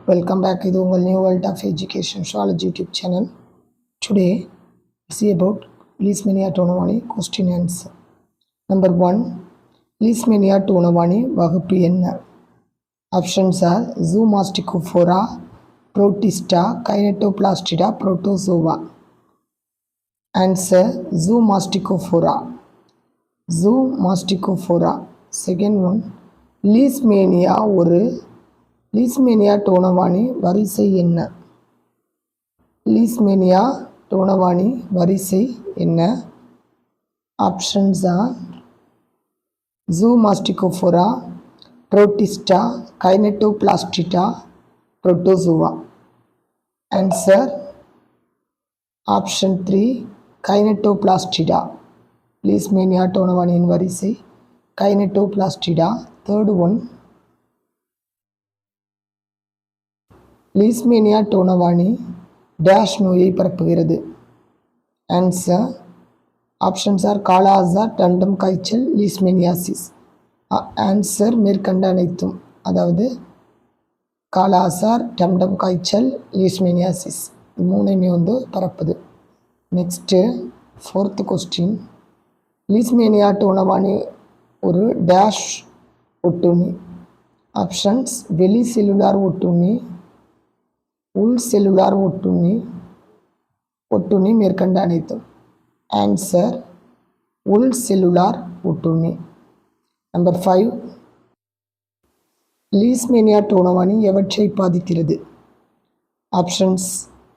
Welcome back to the New World of Education Sociology YouTube channel. Today, we see about Leishmania tonovani question answer. Number 1. Leishmania tonovani வகுப்பு என்ன? Options are Zoomasticophora, Protista, Kinetoplastida, Protozoa. Answer Zoomasticophora. Zoomasticophora. Second one, Leishmania ஒரு லீஸ்மேனியா donovani வரிசை என்ன? லீஸ்மேனியா donovani வரிசை என்ன? Options are zoomastigophora, protista, kinetoplastida, protozoa. Answer option 3 kinetoplastida. Leishmania டோனவானியின் வரிசை kinetoplastida. Third one, Leishmania donovani dash நோயை பரப்புகிறது. Answer options are kala azar, Dumdum காய்ச்சல், லீஸ்மேனியாசிஸ். ஆன்சர் மேற்கண்ட அனைத்தும், அதாவது காலாசார், டம்டம் காய்ச்சல், லீஸ்மேனியாசிஸ் இது மூணையுமே பரப்புது. நெக்ஸ்ட்டு ஃபோர்த்து கொஸ்டின், லீஸ்மேனியா டோனவானி ஒரு டேஷ் ஒட்டுண்ணி. ஆப்ஷன்ஸ் வெளி செல்லுலார் ஒட்டுண்ணி, உள் செல்லுலார் ஒட்டுண்ணி மேற்கண்ட அனைத்தும். ஆன்சர் உள் செல்லுலார் ஒட்டுண்ணி. நம்பர் 5, லீஸ்மேனியா டோனவானி எவற்றை பாதிக்கிறது? ஆப்ஷன்ஸ்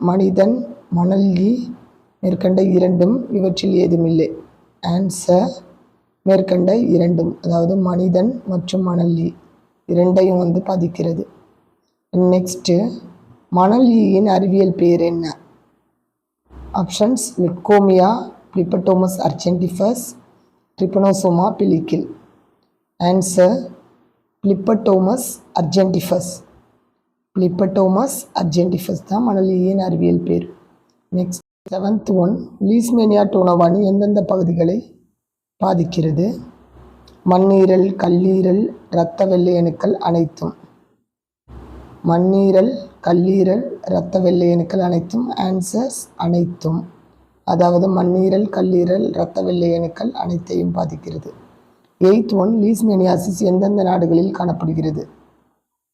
மனிதன், மணல்கி, மேற்கண்ட இரண்டும், இவற்றில் ஏதுமில்லை. ஆன்சர் மேற்கண்ட இரண்டும், அதாவது மனிதன் மற்றும் மணல்கி இரண்டையும் பாதிக்கிறது. நெக்ஸ்ட்டு, மணல் ஈயின் அறிவியல் பெயர் என்ன? ஆப்ஷன்ஸ் லிட்கோமியா, பிளிப்பட்டோமஸ் அர்ஜென்டிஃபஸ், ட்ரிபனோசோமா பிலிக்கில். ஆன்சர் பிளிப்பட்டோமஸ் அர்ஜென்டிஃபஸ். பிளிப்பட்டோமஸ் அர்ஜென்டிஃபஸ் தான் மணல் ஈயின் அறிவியல் பெயர். நெக்ஸ்ட் 7th ஒன், லீஸ்மேனியா டோனவானி எந்தெந்த பகுதிகளை பாதிக்கிறது? மண்ணீரல், கல்லீரல், இரத்த வெள்ளை அணுக்கள் அனைத்தும். மண்ணீரல், கல்லீரல், இரத்த வெள்ளை அணுக்கள் அனைத்தும். ஆன்சர்ஸ் அனைத்தும், அதாவது மண்ணீரல், கல்லீரல், இரத்த வெள்ளை அணுக்கள் அனைத்தையும் பாதிக்கிறது. 8th ஒன், லீஸ்மேனியாசிஸ் எந்தெந்த நாடுகளில் காணப்படுகிறது?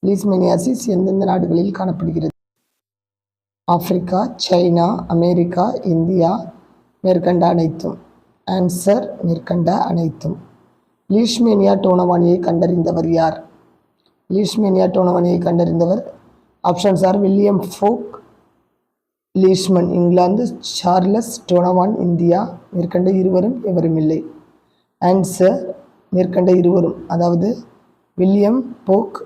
லீஸ்மேனியாசிஸ் எந்தெந்த நாடுகளில் காணப்படுகிறது? ஆப்பிரிக்கா, சைனா, அமெரிக்கா, இந்தியா, மேற்கண்ட அனைத்தும். ஆன்சர் மேற்கண்ட அனைத்தும். லீஷ்மேனியா டோனவானியை கண்டறிந்தவர் யார்? லீஷ்மேனியா டோனவானியை கண்டறிந்தவர் options are William Fog Leishman England, Charles Donovan India, மேற்கண்ட இருவரும் எவரும் இல்லை. ஆன்சர் மேற்கண்ட இருவரும், அதாவது William Boog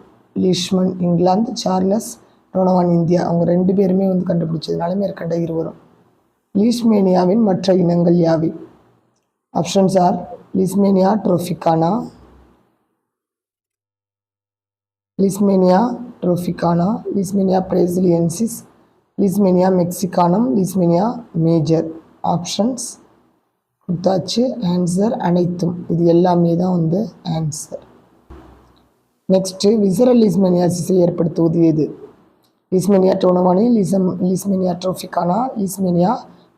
Leishman England, Charles Donovan India, அவங்க 2 பேருமே கண்டுபிடிச்சதுனால மேற்கண்ட இருவரும். லீஷ்மேனியாவின் மற்ற இனங்கள் யாவை? Options are Leishmania tropicana, Leishmania tropicana, Leishmania braziliensis, Leishmania mexicanum, Leishmania major. Options கொடுத்தாச்சு. ஆன்சர் அனைத்தும், இது எல்லாமே தான் ஆன்சர். நெக்ஸ்ட்டு, விசரல் லீஸ்மேனியாசிஸை ஏற்படுத்துவது எது? லீஸ்மேனியா டோனவானி, லீஸ்மேனியா ட்ரோபிகானா, லீஸ்மேனியா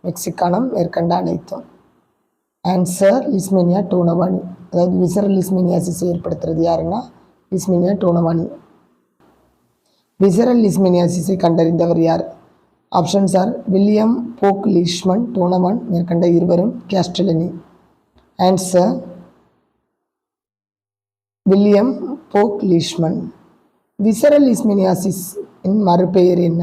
மெக்சிகானம், மேற்கண்ட அனைத்தும். ஆன்சர் லீஸ்மேனியா டோனவானி, அதாவது விசரல் லீஸ்மேனியாசிஸை ஏற்படுத்துறது யாருன்னா லீஸ்மேனியா டோனவானி. விசரல் லீஸ்மேனியாசிஸை கண்டறிந்தவர் யார்? ஆப்ஷன்ஸ் ஆர் வில்லியம் போக் லீஷ்மன் டோனவான், மேற்கண்ட இருவரும் கேஸ்டலனி. Answer William Boog லீஷ்மன். விசரல் லீஸ்மேனியாசிஸ் இன் மறுபெயர் என்ன?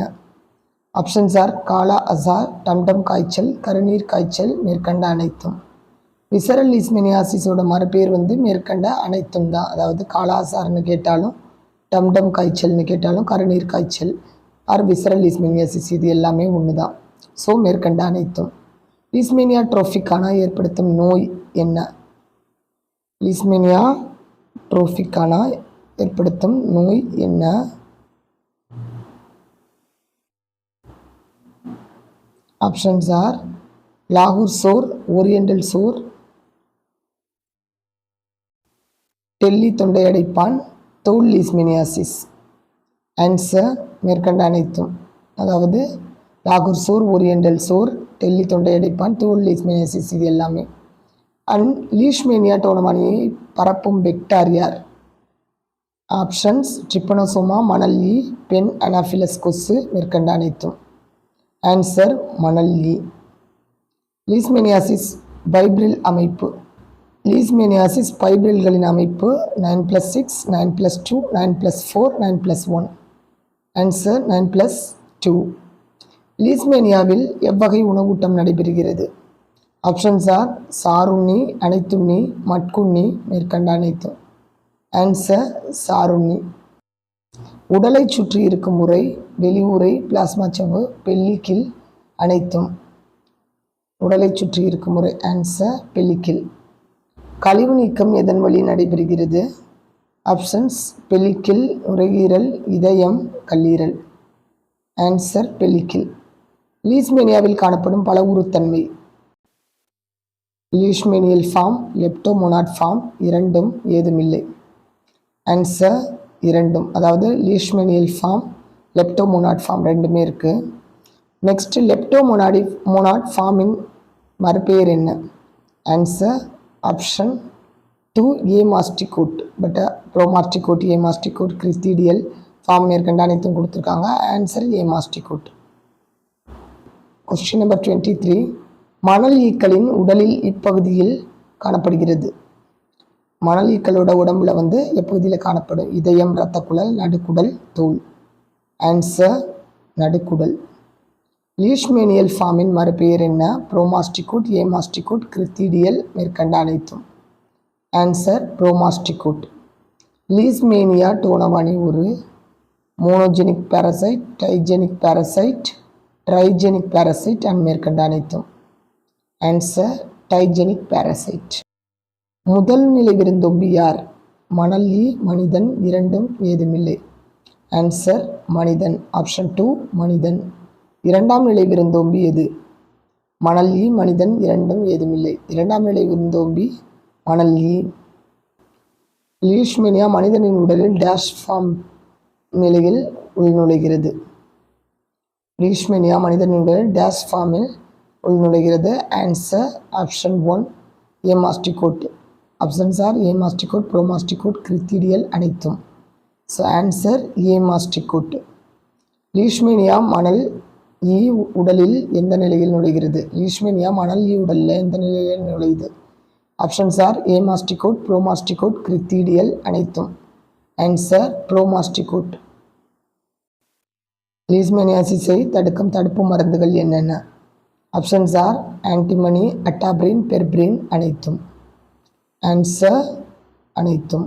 ஆப்ஷன்ஸ் ஆர் காலா அசார், டம்டம் காய்ச்சல், கருநீர் காய்ச்சல், மேற்கண்ட அனைத்தும். விசரல் லீஸ்மேனியாசிஸோட மறுபெயர் மேற்கண்ட அனைத்தும் தான், அதாவது காலாசார்னு கேட்டாலும், டம்டம் காய்ச்சல்னு கேட்டாலும், கருநீர் காய்ச்சல் ஆர் விசரல் லீஸ்மேனியாசிஸ் இது எல்லாமே ஒன்று தான். ஸோ மேற்கண்ட அனைத்தும். லீஸ்மேனியா ட்ரோபிகானா ஏற்படுத்தும் நோய் என்ன? லீஸ்மேனியா ட்ரோபிகானா ஏற்படுத்தும் நோய் என்ன? ஆப்ஷன்ஸ் ஆர் லாகூர் சோர், ஓரியண்டல் சோர், டெல்லி தொண்டை அடைப்பான், தோல் லீஸ்மேனியாசிஸ். ஆன்சர் மேற்கண்ட அனைத்தும். அதாவது லாகூர் சோர், ஓரியண்டல் சோர், டெல்லி தொண்டை அடைப்பான், தூள் லீஷ்மேனியாசிஸ் இது எல்லாமே. அண்ட் லீஷ்மேனியா டோனமானியை பரப்பும் வெக்டார் யார்? ஆப்ஷன்ஸ் ட்ரிப்பனோசோமா, மணல் ஈ, பென் அனாஃபிலஸ் கொசு, மேற்கண்ட அனைத்தும். ஆன்சர் மணல் ஈ. லீஷ்மேனியாசிஸ் பைப்ரில் அமைப்பு. லீஷ்மேனியாசிஸ் பைப்ரில்களின் அமைப்பு 9+6, 9+2, 9+4, 9+1. ஆன்சர் 9+2. லீஷ்மேனியாவில் எவ்வகை உணவூட்டம் நடைபெறுகிறது? ஆப்ஷன்ஸ் ஆர் சாருண்ணி, அனைத்துண்ணி, மட்குண்ணி, மேற்கண்ட அனைத்தும். ஆன்சர் சாருண்ணி. உடலை சுற்றி இருக்கும் உறை, வெளியுறை, பிளாஸ்மா சவ்வு, பெல்லிக்கில், அனைத்தும். உடலை சுற்றி இருக்கும் முறை. ஆன்சர் பெல்லிக்கில். கழிவு நீக்கம் எதன் வழி நடைபெறுகிறது? ஆப்ஷன்ஸ் பெல்லிக்கில், நுரையீரல், இதயம், கல்லீரல். ஆன்சர் பெல்லிக்கில். லீஷ்மேனியாவில் காணப்படும் பல உருத்தன்மை. லீஷ்மேனியல் ஃபார்ம், லெப்டோமோனாட் ஃபார்ம், இரண்டும் ஏதுமில்லை. ஆன்சர் இரண்டும். அதாவது லீஷ்மேனியல் ஃபார்ம், லெப்டோமோனாட் ஃபார்ம் ரெண்டுமே இருக்குது. நெக்ஸ்ட் லெப்டோமோனாட் ஃபார்மின் மறுபெயர் என்ன? Answer option 2 amastigote. But promastigote, amastigote, crithidial form மேற்கண்ட அனைத்தும் கொடுத்துருக்காங்க. Answer amastigote. Question number 23. மணல் ஈக்களின் உடலில் இப்பகுதியில் காணப்படுகிறது. மணல் ஈக்களோட உடம்புல எப்பகுதியில் காணப்படும்? இதயம், இரத்த குழல், நடுக்குடல், தோல். ஆன்சர் நடுக்குடல். லீஷ்மேனியல் ஃபார்மின் மறுபெயர் என்ன? ப்ரோமாஸ்டிகோட், ஏமாஸ்டிகோட், கிறிஸ்தீடியல், மேற்கண்ட அனைத்தும். ஆன்சர் ப்ரோமாஸ்டிகோட். லீஷ்மேனியா டோனமானி ஒரு monogenic parasite, digenic parasite, trigenic parasite and மேற்கண்ட அனைத்தும். Answer digenic parasite. முதல் நிலை விருந்தோம்பி யார்? மணல் ஈ, மனிதன், இரண்டும் ஏதுமில்லை. ஆன்சர் மனிதன். ஆப்ஷன் 2 மனிதன். இரண்டாம் நிலை விருந்தோம்பி எது? மணல் ஈ, மனிதன், இரண்டும் ஏதுமில்லை. இரண்டாம் நிலை விருந்தோம்பி மணல் ஈ. லீஷ்மேனியா மனிதனின் உடலில் டேஷ் ஃபார்ம் நிலையில் உள்நுழைகிறது. லீஷ்மேனியா மனிதனின் உடலில் டேஷ் ஃபார்மில் உள்நுழைகிறது. Answer option 1 amastigote. Options are amastigote, promastigote, crithidial, அனைத்தும். So answer ஏமாஸ்டிகோட். லீஷ்மேனியா மணல் ஈ உடலில் எந்த நிலையில் நுழைகிறது? லீஷ்மேனியா மணல் ஈ உடலில் எந்த நிலையில் நுழையுது? Options are amastigote, promastigote, crithidial, அனைத்தும். ஆன்சர் ப்ரோமாஸ்டிகோட். லீஷ்மேனியாசிஸை தடுக்கும் தடுப்பு மருந்துகள் என்னென்ன? ஆப்ஷன்ஸ் ஆர் ஆன்டிமனி, அட்டாப்ரின், பெர்பிரின், அனைத்தும். ஆன்சர் அனைத்தும்.